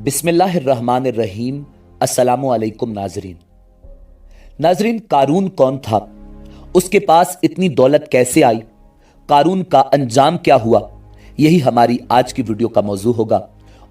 بسم اللہ الرحمن الرحیم۔ السلام علیکم ناظرین، قارون کون تھا؟ اس کے پاس اتنی دولت کیسے آئی؟ قارون کا انجام کیا ہوا؟ یہی ہماری آج کی ویڈیو کا موضوع ہوگا،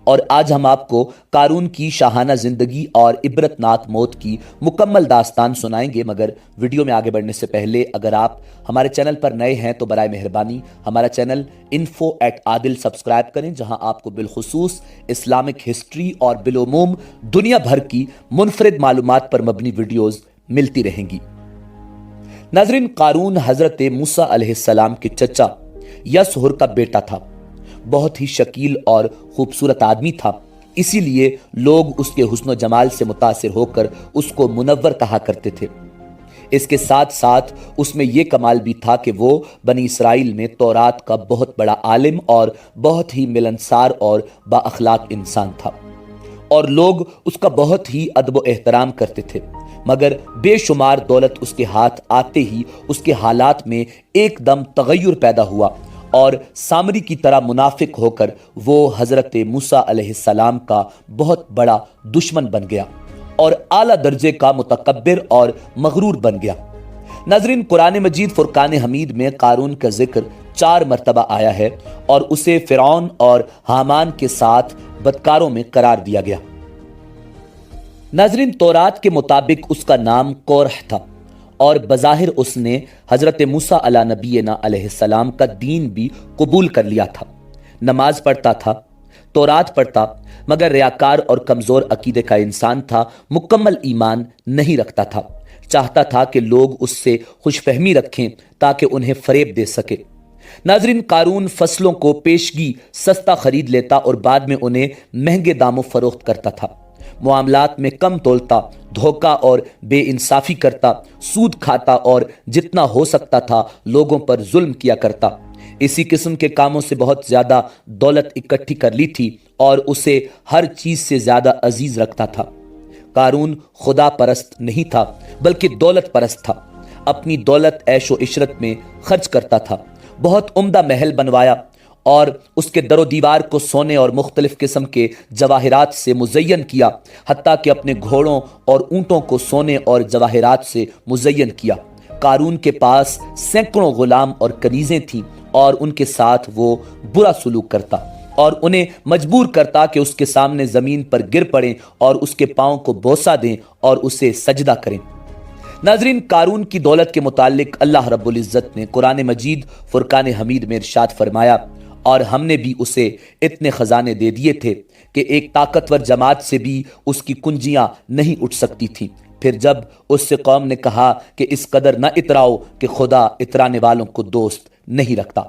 اور آج ہم آپ کو قارون کی شاہانہ زندگی اور عبرتناک موت کی مکمل داستان سنائیں گے۔ مگر ویڈیو میں آگے بڑھنے سے پہلے اگر آپ ہمارے چینل پر نئے ہیں تو برائے مہربانی ہمارا چینل info@adil سبسکرائب کریں، جہاں آپ کو بالخصوص اسلامک ہسٹری اور بالعموم دنیا بھر کی منفرد معلومات پر مبنی ویڈیوز ملتی رہیں گی۔ ناظرین، قارون حضرت موسیٰ علیہ السلام کے چچا یا سہر کا بیٹا تھا۔ بہت ہی شکیل اور خوبصورت آدمی تھا، اسی لیے لوگ اس کے حسن و جمال سے متاثر ہو کر اس کو منور کہا کرتے تھے۔ اس کے ساتھ ساتھ اس میں یہ کمال بھی تھا کہ وہ بنی اسرائیل میں تورات کا بہت بڑا عالم اور بہت ہی ملنسار اور با اخلاق انسان تھا، اور لوگ اس کا بہت ہی ادب و احترام کرتے تھے۔ مگر بے شمار دولت اس کے ہاتھ آتے ہی اس کے حالات میں ایک دم تغیر پیدا ہوا، اور سامری کی طرح منافق ہو کر وہ حضرت موسیٰ علیہ السلام کا بہت بڑا دشمن بن گیا اور اعلیٰ درجے کا متکبر اور مغرور بن گیا۔ ناظرین، قرآن مجید فرقان حمید میں قارون کا ذکر 4 مرتبہ آیا ہے، اور اسے فرعون اور حامان کے ساتھ بدکاروں میں قرار دیا گیا۔ ناظرین، تورات کے مطابق اس کا نام قورح تھا، اور بظاہر اس نے حضرت موسیٰ علیہ نبینا علیہ السلام کا دین بھی قبول کر لیا تھا۔ نماز پڑھتا تھا، تورات پڑھتا، مگر ریاکار اور کمزور عقیدے کا انسان تھا، مکمل ایمان نہیں رکھتا تھا۔ چاہتا تھا کہ لوگ اس سے خوش فہمی رکھیں تاکہ انہیں فریب دے سکے۔ ناظرین، قارون فصلوں کو پیشگی سستا خرید لیتا اور بعد میں انہیں مہنگے داموں فروخت کرتا تھا۔ معاملات میں کم تولتا، دھوکہ اور بے انصافی کرتا، سود کھاتا، اور جتنا ہو سکتا تھا لوگوں پر ظلم کیا کرتا۔ اسی قسم کے کاموں سے بہت زیادہ دولت اکٹھی کر لی تھی، اور اسے ہر چیز سے زیادہ عزیز رکھتا تھا۔ قارون خدا پرست نہیں تھا بلکہ دولت پرست تھا۔ اپنی دولت عیش و عشرت میں خرچ کرتا تھا۔ بہت عمدہ محل بنوایا، اور اس کے در و دیوار کو سونے اور مختلف قسم کے جواہرات سے مزین کیا، حتیٰ کہ اپنے گھوڑوں اور اونٹوں کو سونے اور جواہرات سے مزین کیا۔ قارون کے پاس سینکڑوں غلام اور کنیزیں تھیں، اور ان کے ساتھ وہ برا سلوک کرتا اور انہیں مجبور کرتا کہ اس کے سامنے زمین پر گر پڑیں اور اس کے پاؤں کو بوسہ دیں اور اسے سجدہ کریں۔ ناظرین، قارون کی دولت کے متعلق اللہ رب العزت نے قرآن مجید فرقان حمید میں ارشاد فرمایا، اور ہم نے بھی اسے اتنے خزانے دے دیے تھے کہ ایک طاقتور جماعت سے بھی اس کی کنجیاں نہیں اٹھ سکتی تھیں۔ پھر جب اس سے قوم نے کہا کہ اس قدر نہ اتراؤ کہ خدا اترانے والوں کو دوست نہیں رکھتا۔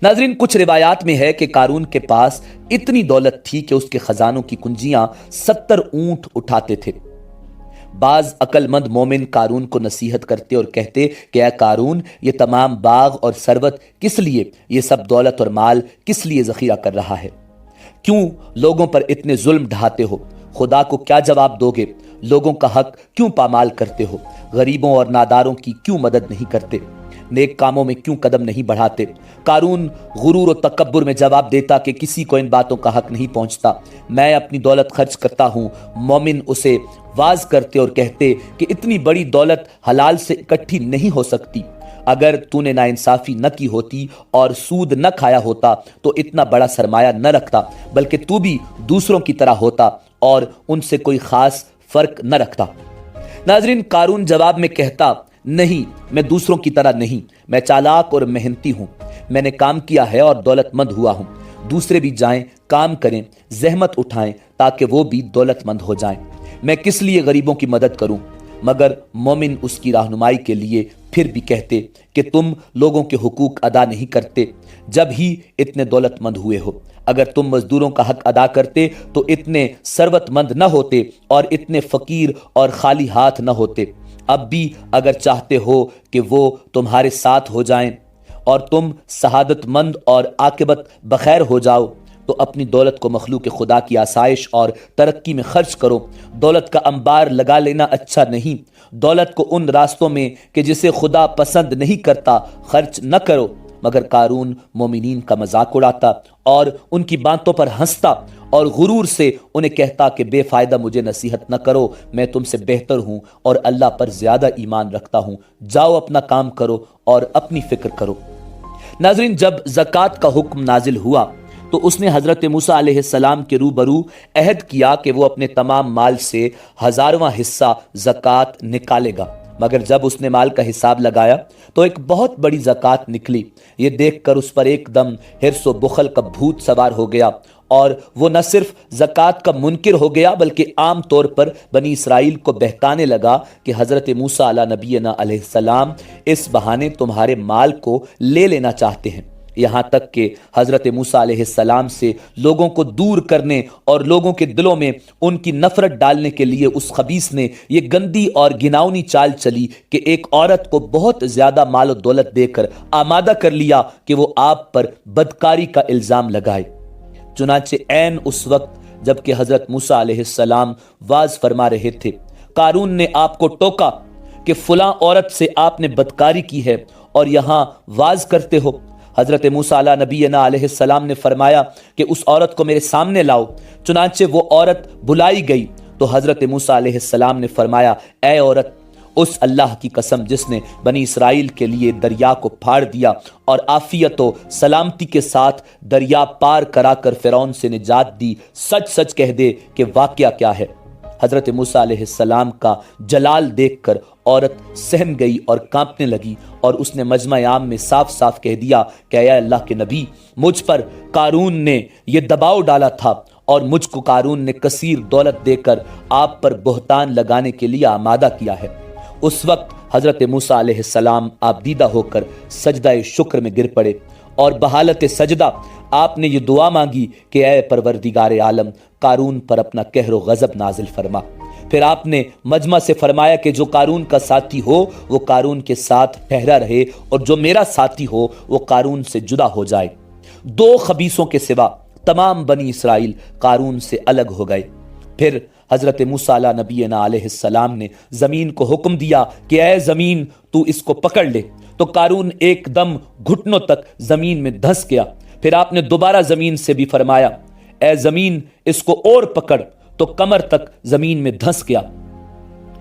ناظرین، کچھ روایات میں ہے کہ قارون کے پاس اتنی دولت تھی کہ اس کے خزانوں کی کنجیاں 70 اونٹ اٹھاتے تھے۔ بعض عقل مند مومن قارون کو نصیحت کرتے اور کہتے کہ اے قارون، یہ تمام باغ اور ثروت کس لیے؟ یہ سب دولت اور مال کس لیے ذخیرہ کر رہا ہے؟ کیوں لوگوں پر اتنے ظلم ڈھاتے ہو؟ خدا کو کیا جواب دو گے؟ لوگوں کا حق کیوں پامال کرتے ہو؟ غریبوں اور ناداروں کی کیوں مدد نہیں کرتے؟ نیک کاموں میں کیوں قدم نہیں بڑھاتے؟ قارون غرور و تکبر میں جواب دیتا کہ کسی کو ان باتوں کا حق نہیں پہنچتا، میں اپنی دولت خرچ کرتا ہوں۔ مومن اسے واز کرتے اور کہتے کہ اتنی بڑی دولت حلال سے اکٹھی نہیں ہو سکتی۔ اگر تو نے ناانصافی نہ کی ہوتی اور سود نہ کھایا ہوتا تو اتنا بڑا سرمایہ نہ رکھتا، بلکہ تو بھی دوسروں کی طرح ہوتا اور ان سے کوئی خاص فرق نہ رکھتا۔ ناظرین، قارون جواب میں کہتا، نہیں، میں دوسروں کی طرح نہیں، میں چالاک اور محنتی ہوں، میں نے کام کیا ہے اور دولت مند ہوا ہوں۔ دوسرے بھی جائیں، کام کریں، زحمت اٹھائیں تاکہ وہ بھی دولت مند ہو جائیں۔ میں کس لیے غریبوں کی مدد کروں؟ مگر مومن اس کی رہنمائی کے لیے پھر بھی کہتے کہ تم لوگوں کے حقوق ادا نہیں کرتے جب ہی اتنے دولت مند ہوئے ہو۔ اگر تم مزدوروں کا حق ادا کرتے تو اتنے ثروت مند نہ ہوتے اور اتنے فقیر اور خالی ہاتھ نہ ہوتے۔ اب بھی اگر چاہتے ہو کہ وہ تمہارے ساتھ ہو جائیں اور تم سعادت مند اور عاقبت بخیر ہو جاؤ تو اپنی دولت کو مخلوق خدا کی آسائش اور ترقی میں خرچ کرو۔ دولت کا انبار لگا لینا اچھا نہیں۔ دولت کو ان راستوں میں کہ جسے خدا پسند نہیں کرتا خرچ نہ کرو۔ مگر قارون مومنین کا مذاق اڑاتا اور ان کی باتوں پر ہنستا اور غرور سے انہیں کہتا کہ بے فائدہ مجھے نصیحت نہ کرو، میں تم سے بہتر ہوں اور اللہ پر زیادہ ایمان رکھتا ہوں، جاؤ اپنا کام کرو اور اپنی فکر کرو۔ ناظرین، جب زکوٰۃ کا حکم نازل ہوا تو اس نے حضرت موسیٰ علیہ السلام کے روبرو عہد کیا کہ وہ اپنے تمام مال سے 1000واں حصہ زکوٰۃ نکالے گا، مگر جب اس نے مال کا حساب لگایا تو ایک بہت بڑی زکوٰۃ نکلی۔ یہ دیکھ کر اس پر ایک دم حرص و بخل کا بھوت سوار ہو گیا اور وہ نہ صرف زکوٰۃ کا منکر ہو گیا بلکہ عام طور پر بنی اسرائیل کو بہکانے لگا کہ حضرت موسیٰ علیہ نبینا علیہ السلام اس بہانے تمہارے مال کو لے لینا چاہتے ہیں، یہاں تک کہ حضرت موسیٰ علیہ السلام سے لوگوں کو دور کرنے اور لوگوں کے دلوں میں ان کی نفرت ڈالنے کے لیے اس خبیث نے یہ گندی اور گھناؤنی چال چلی کہ ایک عورت کو بہت زیادہ مال و دولت دے کر آمادہ کر لیا کہ وہ آپ پر بدکاری کا الزام لگائے۔ چنانچہ عین اس وقت جب کہ حضرت موسیٰ علیہ السلام واز فرما رہے تھے، قارون نے آپ کو ٹوکا کہ فلاں عورت سے آپ نے بدکاری کی ہے اور یہاں واز کرتے ہو۔ حضرت موسیٰ علیہ نبینا علیہ السلام نے فرمایا کہ اس عورت کو میرے سامنے لاؤ۔ چنانچہ وہ عورت بلائی گئی تو حضرت موسیٰ علیہ السلام نے فرمایا، اے عورت، اس اللہ کی قسم جس نے بنی اسرائیل کے لیے دریا کو پھاڑ دیا اور عافیت و سلامتی کے ساتھ دریا پار کرا کر فرعون سے نجات دی، سچ سچ کہہ دے کہ واقعہ کیا ہے۔ حضرت موسیٰ علیہ السلام کا جلال دیکھ کر عورت سہم گئی اور کانپنے لگی اور اس نے مجمع عام میں صاف صاف کہہ دیا کہ اے اللہ کے نبی، مجھ پر قارون نے یہ دباؤ ڈالا تھا اور مجھ کو قارون نے کثیر دولت دے کر آپ پر بہتان لگانے کے لیے آمادہ کیا ہے۔ اس وقت حضرت موسیٰ علیہ السلام آبدیدہ ہو کر سجدہ شکر میں گر پڑے اور بحالت سجدہ آپ نے یہ دعا مانگی کہ اے پروردگار عالم، قارون پر اپنا قہر و غضب نازل فرما۔ پھر آپ نے مجمع سے فرمایا کہ جو قارون کا ساتھی ہو وہ قارون کے ساتھ ٹھہرا رہے اور جو میرا ساتھی ہو وہ قارون سے جدا ہو جائے۔ دو خبیثوں کے سوا تمام بنی اسرائیل قارون سے الگ ہو گئے۔ پھر حضرت موسیٰ علیہ نبینا علیہ السلام نے زمین کو حکم دیا کہ اے زمین، تو اس کو پکڑ لے، تو قارون ایک دم گھٹنوں تک زمین میں دھس گیا۔ پھر آپ نے دوبارہ زمین سے بھی فرمایا، اے زمین، اس کو اور پکڑ، تو کمر تک زمین میں دھس گیا۔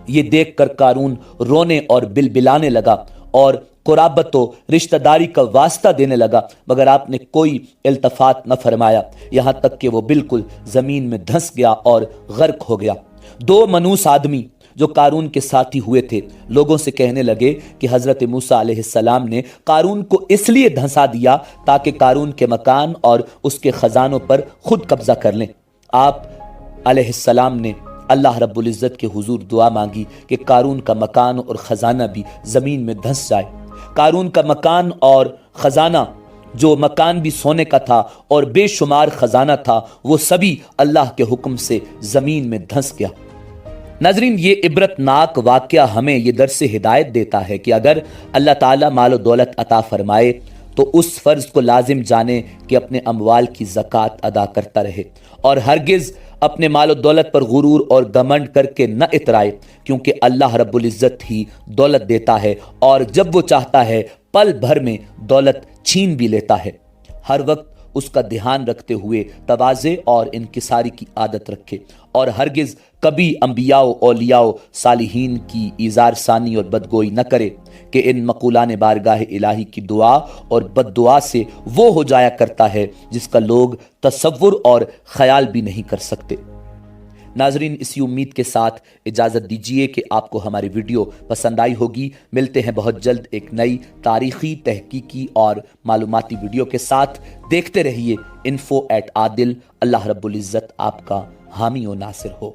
یہ دیکھ کر قارون رونے اور بلبلانے لگا اور قرابت و رشتہ داری کا واسطہ دینے لگا، مگر آپ نے کوئی التفات نہ فرمایا، یہاں تک کہ وہ بالکل زمین میں دھس گیا اور غرق ہو گیا۔ دو منوس آدمی جو قارون کے ساتھی ہوئے تھے لوگوں سے کہنے لگے کہ حضرت موسیٰ علیہ السلام نے قارون کو اس لیے دھنسا دیا تاکہ قارون کے مکان اور اس کے خزانوں پر خود قبضہ کر لیں۔ آپ علیہ السلام نے اللہ رب العزت کے حضور دعا مانگی کہ قارون کا مکان اور خزانہ بھی زمین میں دھنس جائے۔ قارون کا مکان اور خزانہ، جو مکان بھی سونے کا تھا اور بے شمار خزانہ تھا، وہ سبھی اللہ کے حکم سے زمین میں دھنس گیا۔ ناظرین، یہ عبرت ناک واقعہ ہمیں یہ درس ہدایت دیتا ہے کہ اگر اللہ تعالیٰ مال و دولت عطا فرمائے تو اس فرض کو لازم جانے کہ اپنے اموال کی زکوٰۃ ادا کرتا رہے اور ہرگز اپنے مال و دولت پر غرور اور گھمنڈ کر کے نہ اترائے، کیونکہ اللہ رب العزت ہی دولت دیتا ہے اور جب وہ چاہتا ہے پل بھر میں دولت چھین بھی لیتا ہے۔ ہر وقت اس کا دھیان رکھتے ہوئے تواضع اور انکساری کی عادت رکھے اور ہرگز کبھی انبیاء و اولیاء و صالحین کی ایذار ثانی اور بدگوئی نہ کرے کہ ان مقولان بارگاہ الہی کی دعا اور بد دعا سے وہ ہو جایا کرتا ہے جس کا لوگ تصور اور خیال بھی نہیں کر سکتے۔ ناظرین، اسی امید کے ساتھ اجازت دیجیے کہ آپ کو ہماری ویڈیو پسند آئی ہوگی۔ ملتے ہیں بہت جلد ایک نئی تاریخی، تحقیقی اور معلوماتی ویڈیو کے ساتھ۔ دیکھتے رہیے info@adil۔ اللہ رب العزت آپ کا حامی و ناصر ہو۔